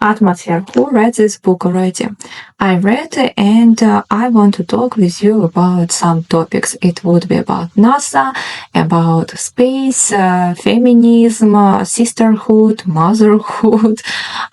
Atmosphere. Who read this book already? I read and I want to talk with you about some topics. It would be about NASA, about space, feminism, sisterhood, motherhood,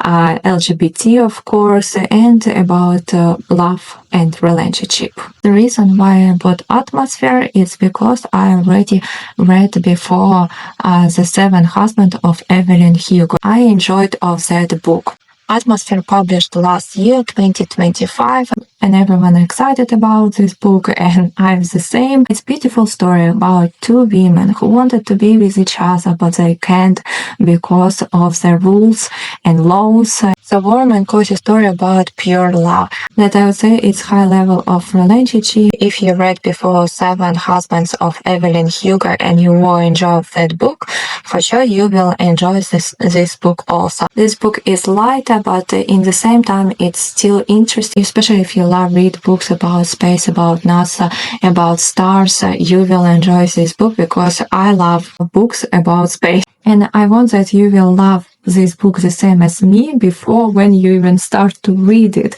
LGBT, of course, and about love and relationship. The reason why I bought Atmosphere is because I already read before The Seven Husbands of Evelyn Hugo. I enjoyed of that book. Atmosphere published last year, 2025, and everyone excited about this book, and I'm the same. It's a beautiful story about two women who wanted to be with each other, but they can't because of the rules and laws. It's a warm and cozy story about pure love. That I would say it's high level of relationship. If you read before Seven Husbands of Evelyn Hugo and you will enjoy that book, for sure you will enjoy this book also. This book is lighter, but in the same time it's still interesting, especially if you love read books about space, about NASA, about stars. You will enjoy this book because I love books about space. And I want that you will love this book the same as me before when you even start to read it.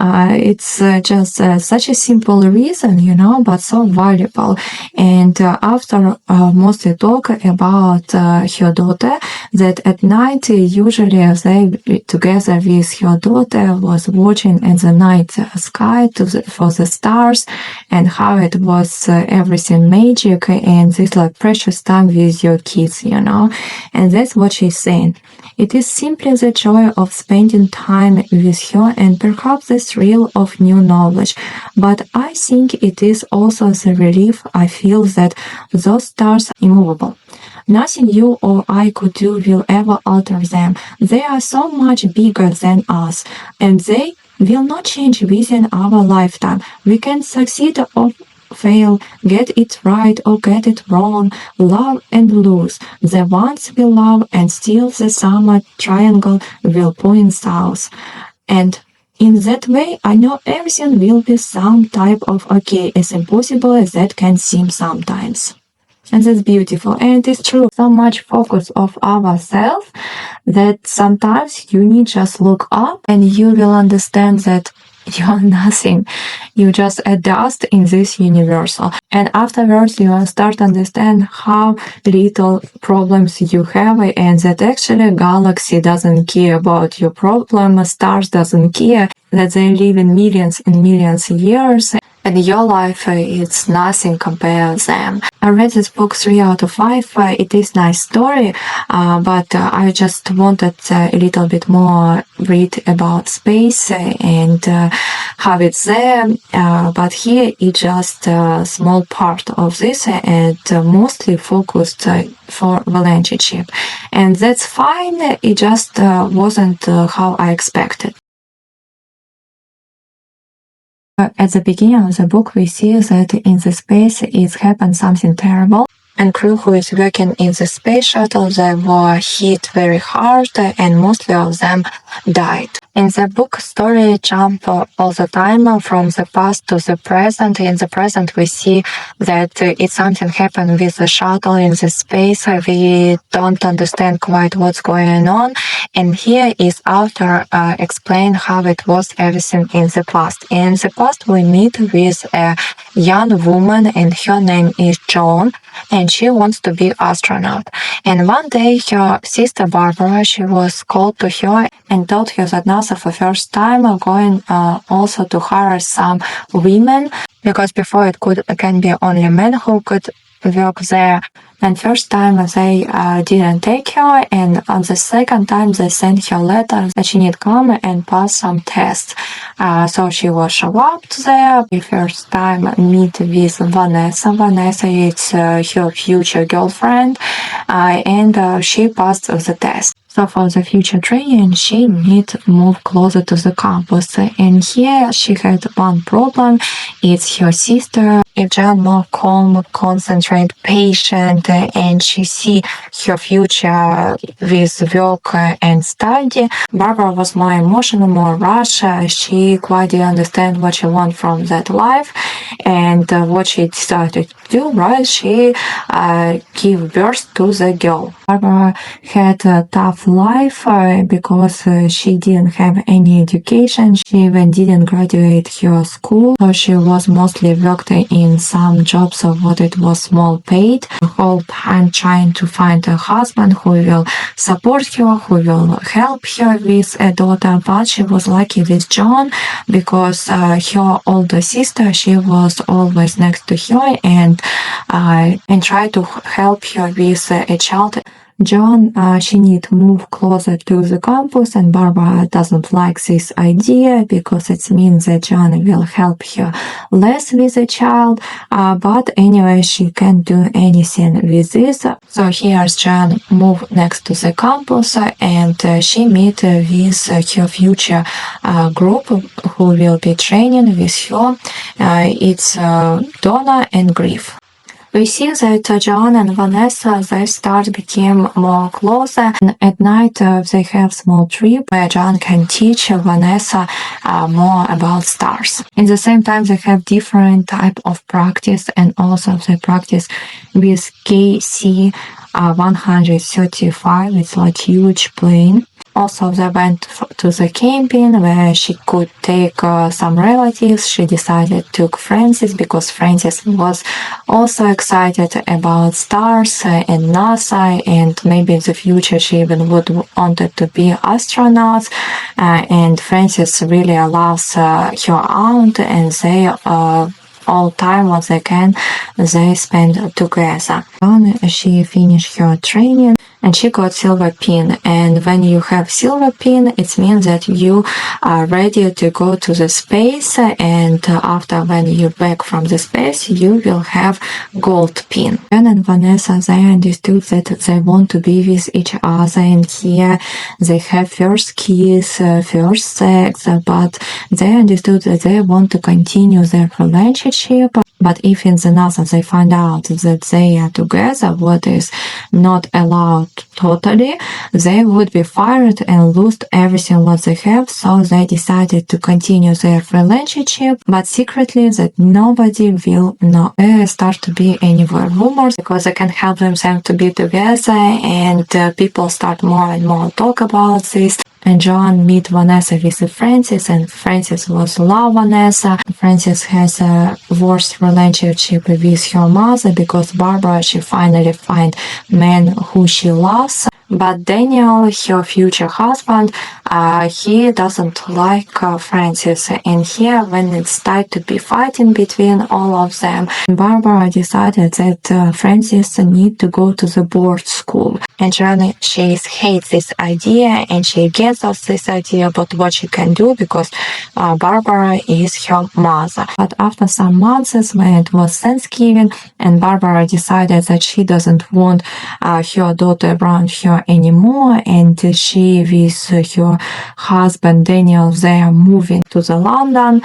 It's just such a simple reason, but so valuable. And after mostly talk about her daughter, that at night usually they together with her daughter was watching at the night sky for the stars and how it was everything magic and this like precious time with your kids, And that's what she's saying. It is simply the joy of spending time with her and perhaps the thrill of new knowledge. But I think it is also the relief I feel that those stars are immovable. Nothing you or I could do will ever alter them. They are so much bigger than us, and they will not change within our lifetime. We can succeed or fail, get it right or get it wrong, love and lose. The ones we love and still the summer triangle will point south. And in that way, I know everything will be some type of okay, as impossible as that can seem sometimes. And that's beautiful. And it's true. So much focus of ourselves that sometimes you need just look up and you will understand that you're nothing. You just a dust in this universal. And afterwards you will start to understand how little problems you have and that actually galaxy doesn't care about your problem, stars doesn't care, that they live in millions and millions of years. And your life is nothing compared to them. I read this book 3 out of 5. It is nice story, but I just wanted a little bit more read about space and how it's there. But here it's just a small part of this and mostly focused for relationship. And that's fine. It just wasn't how I expected. At the beginning of the book, we see that in the space it happened something terrible. And crew who is working in the space shuttle, they were hit very hard and mostly of them died. In the book, story jump all the time from the past to the present. In the present, we see that it's something happened with the shuttle in the space. We don't understand quite what's going on. And here is author explain how it was everything in the past. In the past, we meet with a young woman and her name is Joan, and she wants to be astronaut. And one day her sister Barbara, she was called to her and told her that NASA for first time are going also to hire some women, because before it can be only men who could work there. And first time they didn't take her, and on the second time they sent her letter that she need come and pass some tests. So she was show up there. The first time meet with Vanessa. Vanessa is her future girlfriend, and she passed the test. So for the future training, she need to move closer to the campus. And here she had one problem. It's her sister. It's more calm, concentrate, patient, and she see her future with work and study. Barbara was more emotional, more rush. She quite didn't understand what she want from that life and what she decided do, right? She gave birth to the girl. Barbara had a tough life because she didn't have any education. She even didn't graduate her school, so she was mostly worked in some jobs of what it was small paid. The whole time trying to find a husband who will support her, who will help her with a daughter. But she was lucky with John because her older sister, she was always next to her and tried to help her with a child. John, she need to move closer to the campus, and Barbara doesn't like this idea because it means that John will help her less with the child. But anyway, she can't do anything with this. So here's John move next to the campus, and she meet with her future group who will be training with her. It's Donna and Griff. We see that John and Vanessa, they start become more closer. And at night, they have small trip where John can teach Vanessa more about stars. In the same time, they have different type of practice, and also they practice with KC 135. It's like huge plane. Also, they went to the camping where she could take some relatives. She decided to take Francis because Francis was also excited about stars and NASA, and maybe in the future she even would wanted to be astronaut. And Francis really loves her aunt, and they all time what they can, they spend together. She finished her training and she got silver pin. And when you have silver pin, it means that you are ready to go to the space. And after when you back from the space, you will have gold pin. Ben and Vanessa, they understood that they want to be with each other. And here they have first kiss, first sex, but they understood that they want to continue their relationship. But if in the NASA they find out that they are together, what is not allowed totally, they would be fired and lose everything what they have. So they decided to continue their relationship, but secretly that nobody will know. There start to be anywhere rumors because they can help them to be together, and people start more and more talk about this. And John meet Vanessa with Francis, and Francis was love Vanessa. Francis has a worse relationship with her mother because Barbara, she finally find man who she loves. But Daniel, her future husband, he doesn't like Francis. And here, when it started to be fighting between all of them, Barbara decided that Francis need to go to the board school. And Joanna, she hates this idea and she gets off this idea, but what she can do because Barbara is her mother. But after some months, when it was Thanksgiving, and Barbara decided that she doesn't want her daughter around her anymore, and she with her husband Daniel, they are moving to the London.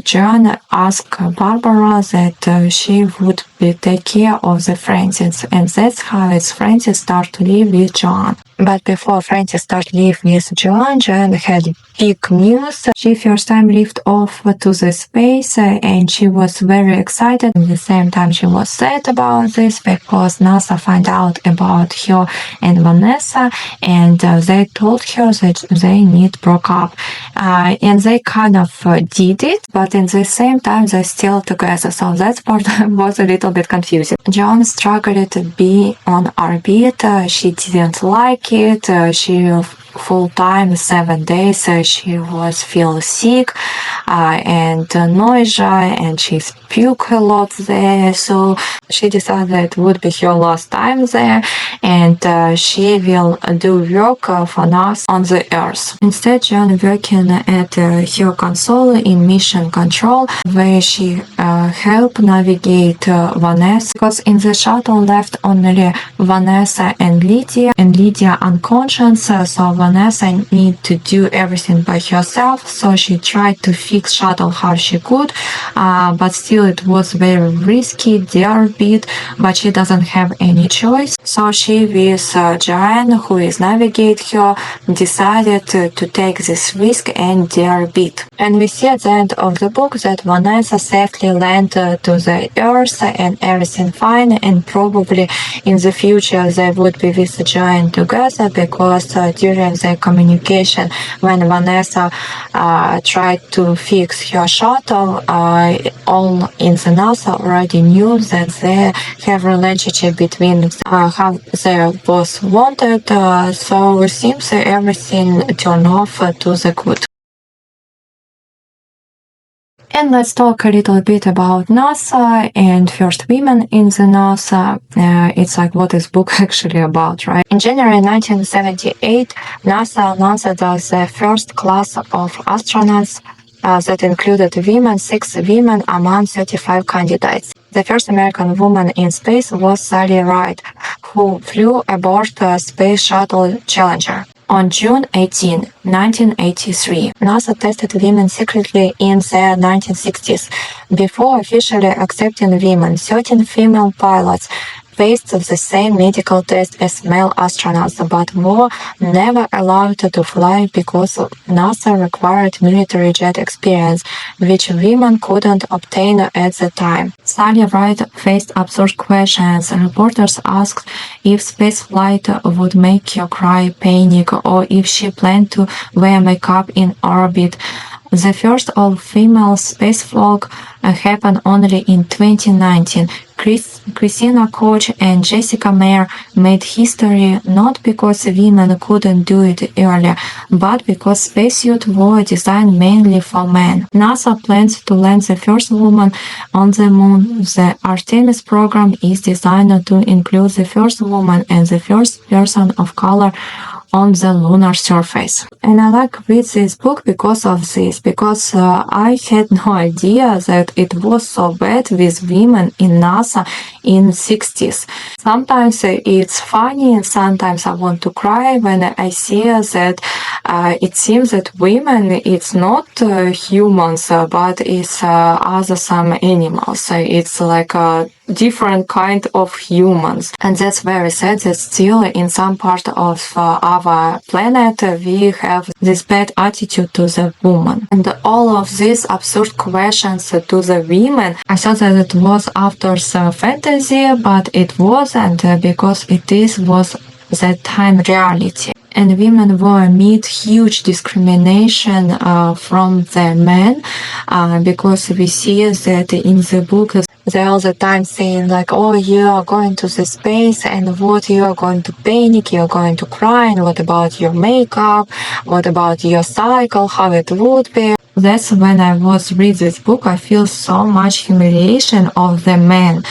Joanna asked Barbara that she would take care of the Francis, and that's how Francis started to live with John. But before Francis started living with John had big news. She first time lifted off to the space, and she was very excited. At the same time, she was sad about this because NASA found out about her and Vanessa, and they told her that they need broke up. And they kind of did it, but in the same time, they're still together. So that part was a little bit confusing. John struggled to be on orbit. She didn't like it. She full-time 7 days she was feel sick and nausea, and she puke a lot there, so she decided it would be her last time there, and she will do work for us on the Earth. Instead, John working at her console in mission control, where she help navigate Vanessa, because in the shuttle left only Vanessa and Lydia unconscious, so Vanessa need to do everything by herself, so she tried to fix shuttle how she could, but still it was very risky, dear bit, but she doesn't have any choice. So she with Joanne, who is navigate her, decided to take this risk and dear bit. And we see at the end of the book that Vanessa safely landed to the Earth and everything fine, and probably in the future they would be with Joanne together, because during their communication when Vanessa tried to fix her shuttle, all in the NASA already knew that they have relationship between how they both wanted, so it seems everything turned off to the good. And let's talk a little bit about NASA and first women in the NASA. It's like what is book actually about, right? In January 1978, NASA announced the first class of astronauts that included women, 6 women among 35 candidates. The first American woman in space was Sally Ride, who flew aboard the Space Shuttle Challenger. On June 18, 1983, NASA tested women secretly in the 1960s. Before officially accepting women, 13 female pilots faced the same medical test as male astronauts, but were never allowed to fly because NASA required military jet experience, which women couldn't obtain at the time. Sally Ride faced absurd questions. Reporters asked if spaceflight would make her cry, panic, or if she planned to wear makeup in orbit. The first all-female spacewalk happened only in 2019. Christina Koch and Jessica Meir made history not because women couldn't do it earlier, but because spacesuits were designed mainly for men. NASA plans to land the first woman on the moon. The Artemis program is designed to include the first woman and the first person of color on the lunar surface. And I like read this book because of this, because I had no idea that it was so bad with women in NASA in 60s. Sometimes it's funny and sometimes I want to cry when I see that it seems that women, it's not humans, but it's other some animals. It's like a different kind of humans, and that's very sad that still in some part of our planet we have this bad attitude to the woman. And all of these absurd questions to the women, I thought that it was after some fantasy, but it wasn't, because was that time reality. And women were amid huge discrimination from the men, because we see that in the book they're all the time saying like, oh, you are going to the space and what, you are going to panic, you're going to cry, and what about your makeup, what about your cycle, how it would be. That's when I was read this book, I feel so much humiliation of the men,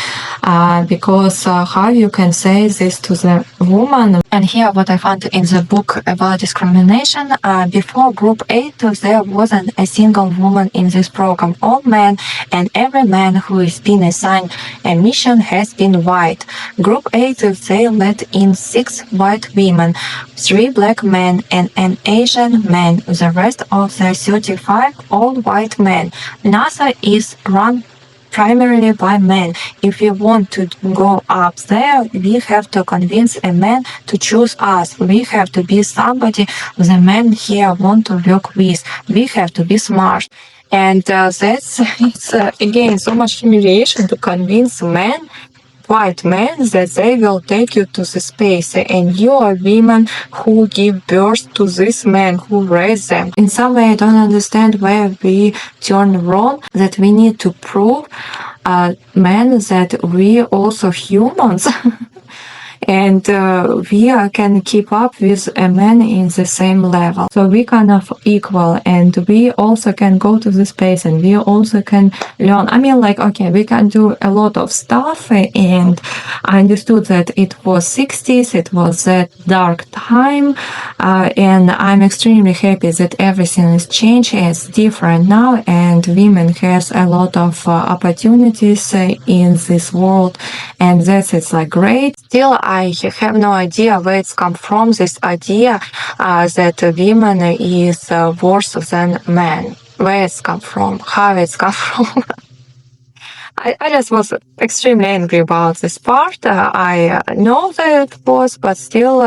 because how you can say this to the woman. And here what I found in the book about discrimination, before Group 8 there wasn't a single woman in this program, all men, and every man who is been assigned a mission has been white. Group 8 they let in 6 white women, 3 black men and an Asian man, the rest of the 35 all white men. NASA is run primarily by men. If we want to go up there, we have to convince a man to choose us. We have to be somebody the men here want to work with. We have to be smart. And that's it's again so much humiliation to convince men, white men, that they will take you to the space, and you are women who give birth to this man, who raise them. In some way I don't understand where we turn wrong, that we need to prove men that we also humans and we can keep up with a man in the same level. So we kind of equal, and we also can go to the space, and we also can learn. I mean, like, okay, we can do a lot of stuff, and I understood that it was 60s, it was that dark time, and I'm extremely happy that everything is changed, it's different now, and women has a lot of opportunities in this world, and that's it's like great. Still, I have no idea where it's come from, this idea that women is worse than men. Where it's come from, how it's come from. I just was extremely angry about this part. I know that it was, but still,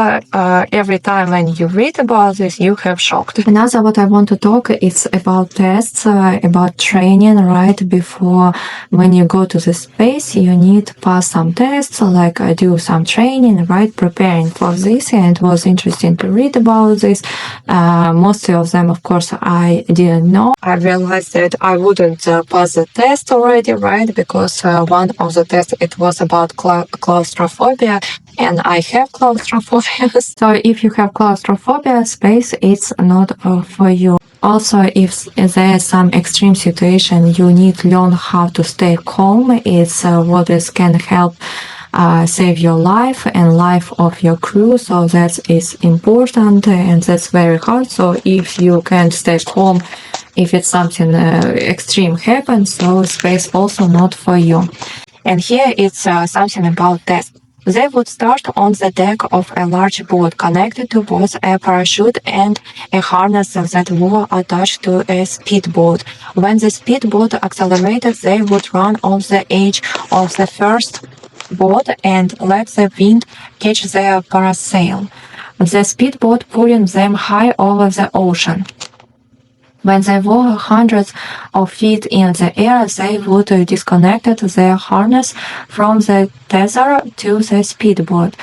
every time when you read about this, you have shocked. Another what I want to talk is about tests, about training, right? Before when you go to the space, you need to pass some tests, like do some training, right? Preparing for this, and it was interesting to read about this. Most of them, of course, I didn't know. I realized that I wouldn't pass the test already, right? Because one of the tests, it was about claustrophobia, and I have claustrophobia. So if you have claustrophobia, space it's not for you. Also, if there's some extreme situation, you need to learn how to stay calm. It's what is can help save your life and life of your crew. So that is important, and that's very hard. So if you can't stay calm, if it's something extreme happens, so space also not for you. And here it's something about test. They would start on the deck of a large boat connected to both a parachute and a harness that were attached to a speedboat. When the speedboat accelerated, they would run on the edge of the first boat and let the wind catch their parasail. The speedboat pulling them high over the ocean. When they were hundreds of feet in the air, they would disconnect their harness from the tether to the speedboat.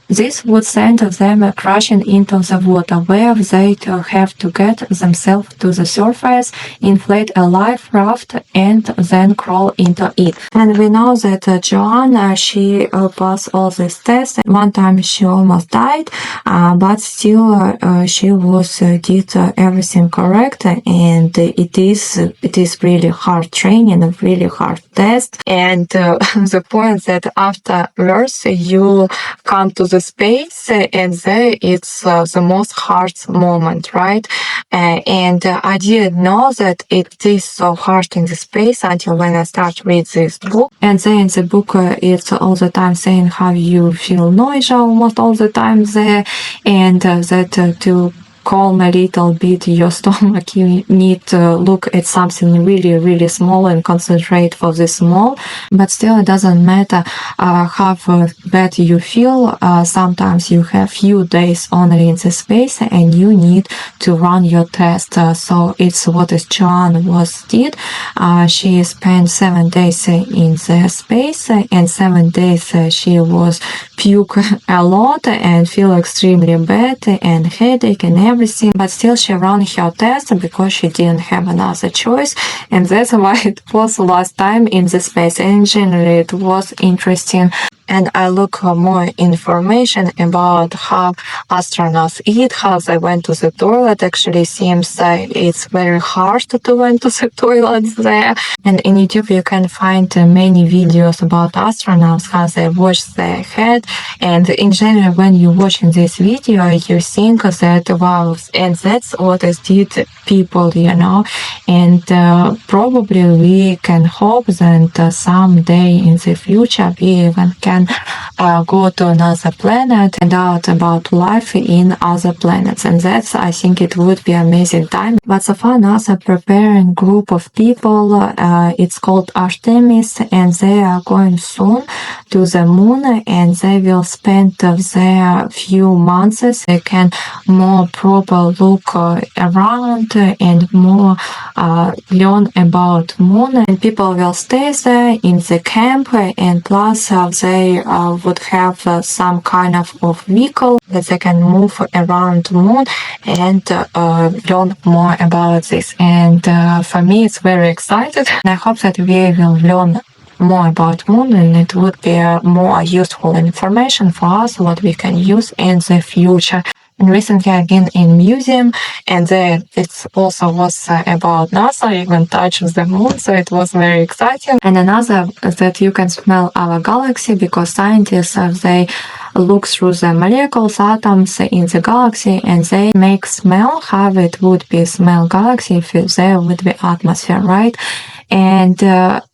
This would send them crashing into the water, where they have to get themselves to the surface, inflate a life raft, and then crawl into it. And we know that Joanna, she passed all these tests. One time she almost died, but still she was did everything correct, and it is really hard training, a really hard test. And the point that afterwards you come to the space, and there it's the most hard moment, right? And I didn't know that it is so hard in the space until when I start read this book. And then in the book, it's all the time saying how you feel nausea almost all the time there, and that to calm a little bit your stomach, you need to look at something really, really small and concentrate for the small. But still, it doesn't matter how bad you feel. Sometimes you have few days only in the space, and you need to run your test. So it's what Joanne was did. She spent 7 days in the space, and 7 days she was puke a lot and feel extremely bad and headache and everything, but still she ran her test because she didn't have another choice, and that's why it was last time in the space. And generally it was interesting. And I look more information about how astronauts eat, how they went to the toilet. Actually seems it's very hard to went to the toilet there. And in YouTube you can find many videos about astronauts, how they wash their head. And in general, when you're watching this video, you think that wow, and that's what is did people, you know. And probably we can hope that someday in the future we even can go to another planet and out about life in other planets, and that's, I think it would be amazing time. But so far NASA preparing group of people, it's called Artemis, and they are going soon to the moon, and they will spend there few months. They can more proper look around and more learn about moon, and people will stay there in the camp, and plus they would have some kind of vehicle that they can move around moon and learn more about this. And for me it's very excited, and I hope that we will learn more about moon, and it would be more useful information for us what we can use in the future. And recently I've been in museum, and there it also was about NASA, even touches the moon, so it was very exciting. And another that you can smell our galaxy, because scientists they look through the molecules, atoms in the galaxy, and they make smell how it would be smell galaxy if there would be atmosphere, right? And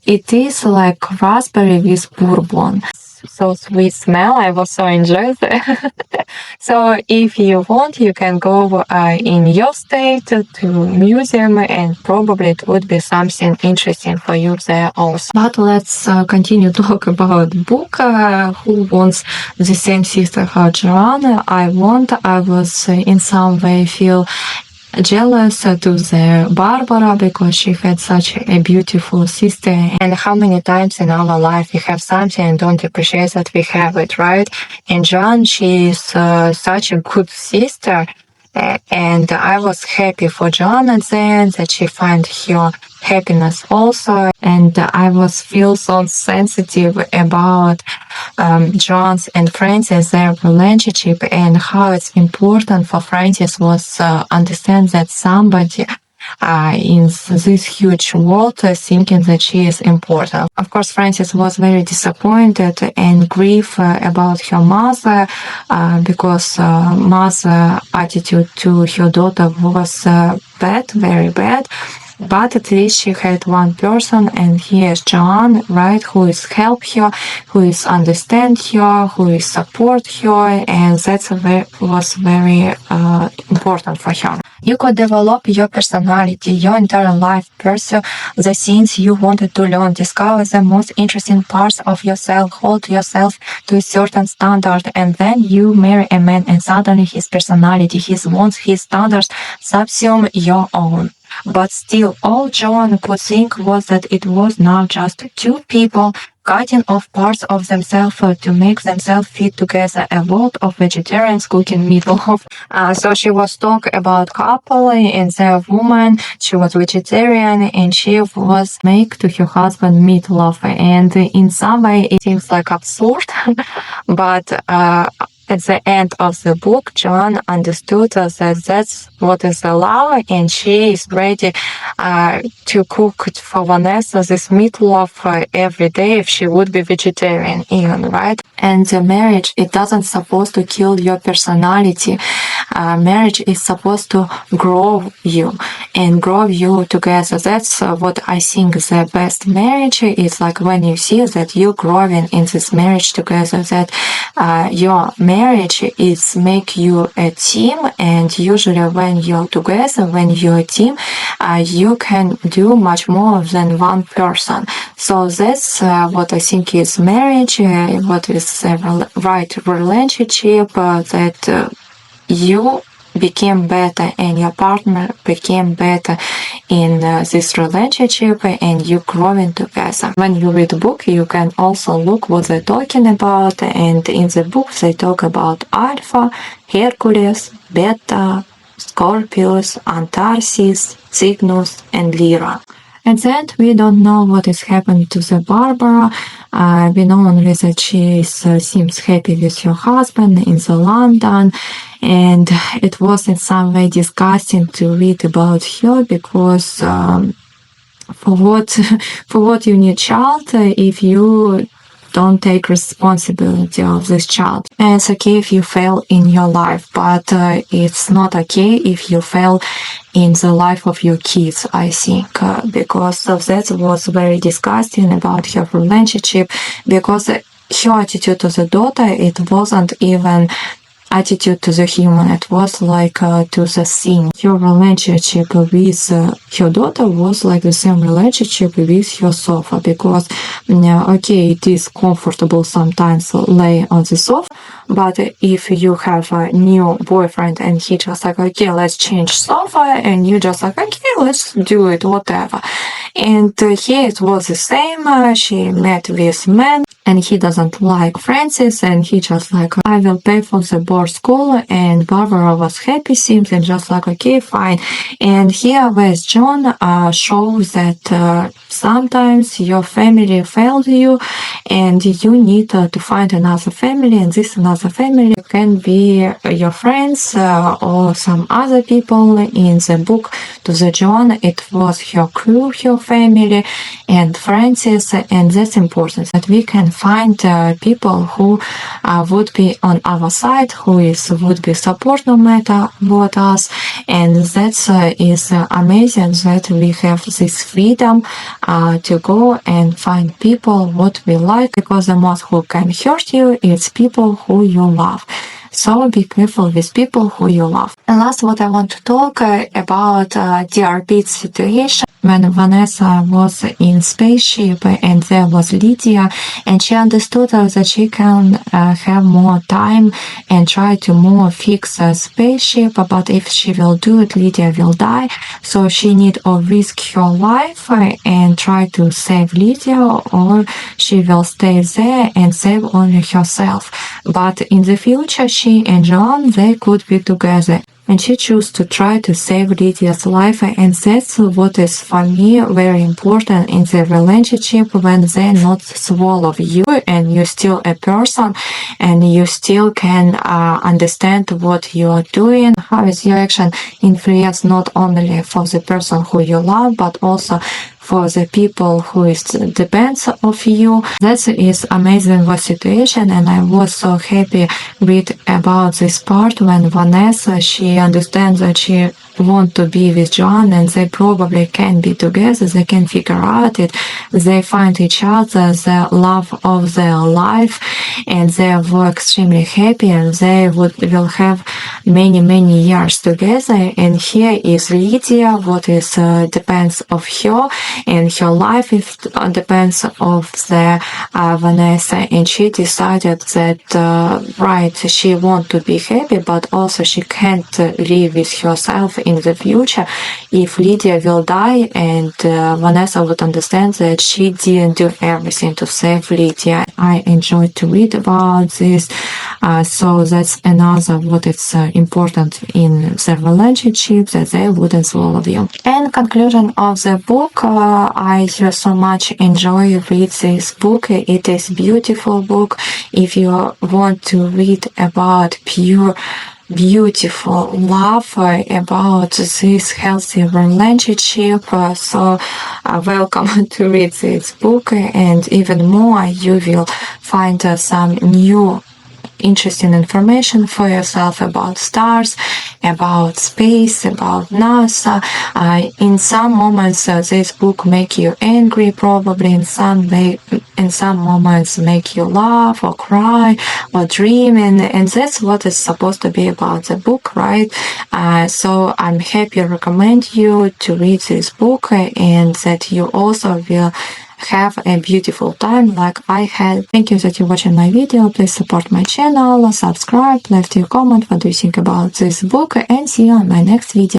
it is like raspberry with bourbon. so sweet smell. I was so enjoyed. So if you want, you can go in your state to museum, and probably it would be something interesting for you there also. But let's continue talk about book. Who wants the same sister how Joanna? I was in some way feel jealous to the Barbara because she had such a beautiful sister. And how many times in our life we have something and don't appreciate that we have it, right? And Joan, she is such a good sister. And I was happy for Joan at the end that she find her happiness also. And I was feel so sensitive about John's and Francis, their relationship, and how it's important for Francis was understand that somebody in this huge world thinking that she is important. Of course, Frances was very disappointed and grief about her mother because mother attitude to her daughter was bad, very bad. But at least she had one person, and he is John, right, who is help her, who is understand her, who is support her, and that was very important for her. You could develop your personality, your entire life, pursue the things you wanted to learn, discover the most interesting parts of yourself, hold yourself to a certain standard, and then you marry a man and suddenly his personality, his wants, his standards subsume your own. But still, all Joan could think was that it was now just two people cutting off parts of themselves to make themselves fit together. A lot of vegetarians cooking meatloaf. So she was talking about couple and their woman. She was vegetarian and she was make to her husband meatloaf. And in some way, it seems like absurd, but at the end of the book, Joan understood that that's what is allowed, and she is ready to cook for Vanessa this meatloaf every day if she would be vegetarian even, right? And the marriage, it doesn't supposed to kill your personality. Marriage is supposed to grow you and grow you together. That's what I think the best marriage is, like when you see that you're growing in this marriage together, that your marriage is make you a team, and usually when you're together, when you're a team, you can do much more than one person. So that's what I think is marriage, what is a right relationship, that you became better and your partner became better in this relationship and you growing together. When you read the book, you can also look what they're talking about, and in the book they talk about Alpha, Hercules, Beta, Scorpius, Antarsis, Cygnus, and Lyra. At the end, we don't know what is happening to the Barbara. We know only that she seems happy with her husband in the London, and it was in some way disgusting to read about her because for what you need child if you don't take responsibility of this child. And it's okay if you fail in your life, but it's not okay if you fail in the life of your kids, I think, because of that was very disgusting about her relationship, because her attitude to the daughter, it wasn't even attitude to the human, it was like to the thing. Her relationship with her daughter was like the same relationship with her sofa, because okay, it is comfortable sometimes lay on the sofa, but if you have a new boyfriend and he just like, okay, let's change sofa, and you just like, okay, let's do it, whatever. And here it was the same. She met with man and he doesn't like Francis, and he just like, I will pay for the board school, and Barbara was happy, seems, and just like, okay, fine. And here with John shows that sometimes your family failed you and you need to find another family, and this another family can be your friends or some other people. In the book to the John, it was her crew, her family, and Francis, and that's important, that we can find people who would be on our side, who who would be support no matter what us, and that is amazing that we have this freedom to go and find people what we like, because the most who can hurt you is people who you love. So be careful with people who you love. And last, what I want to talk about Dear Pete's situation. When Vanessa was in spaceship and there was Lydia, and she understood that she can have more time and try to more fix a spaceship, but if she will do it, Lydia will die. So she need to risk her life and try to save Lydia, or she will stay there and save only herself. But in the future, she and John, they could be together. And she chose to try to save Lydia's life, and that's what is for me very important in the relationship, when they not swallow you and you're still a person and you still can understand what you're doing, how is your action influence not only for the person who you love, but also for the people who is depends of you. That is amazing situation, and I was so happy read about this part when Vanessa, she understands that she want to be with John, and they probably can be together, they can figure out it, they find each other, the love of their life, and they were extremely happy, and they will have many years together. And here is Lydia, what is depends of her, and her life is depends of the Vanessa, and she decided that right, she want to be happy, but also she can't live with herself in the future if Lydia will die, and Vanessa would understand that she didn't do everything to save Lydia. I enjoyed to read about this, so that's another what is important in the relationship, that they wouldn't swallow you. And conclusion of the book, I so much enjoy read this book. It is beautiful book. If you want to read about pure beautiful love, about this healthy relationship, so welcome to read this book, and even more you will find some new interesting information for yourself about stars, about space, about NASA. In some moments this book make you angry, probably in some moments make you laugh or cry or dream, and that's what is supposed to be about the book, right? So I'm happy to recommend you to read this book, and that you also will have a beautiful time like I had. Thank you that you're watching my video. Please support my channel, subscribe, leave your comment what do you think about this book, and see you on my next video.